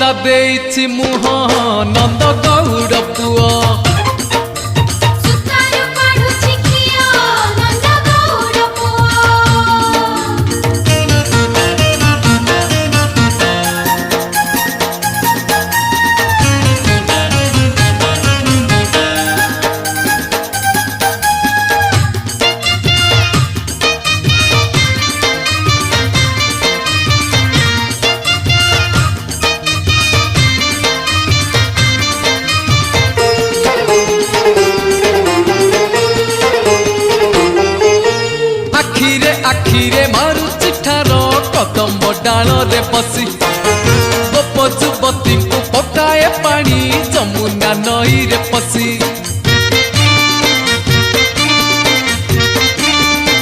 ମମତା ଦେଇଛି ମୁହଁ ନନ୍ଦ ଗୌଡ଼ ପୁଅ। ସୁତାରୁ କାଢୁଛି ଘିଅ ନନ୍ଦ ଗୌଡ଼ ପୁଅ। ଆଖିରେ ମାରୁଛି ଠାର କଦମ୍ବ ଡାଳରେ ବସି ଗୋପ ଯୁବତୀଙ୍କୁ ପକାଏ ପାଣି ଯମୁନା ନଈରେ ପଶି।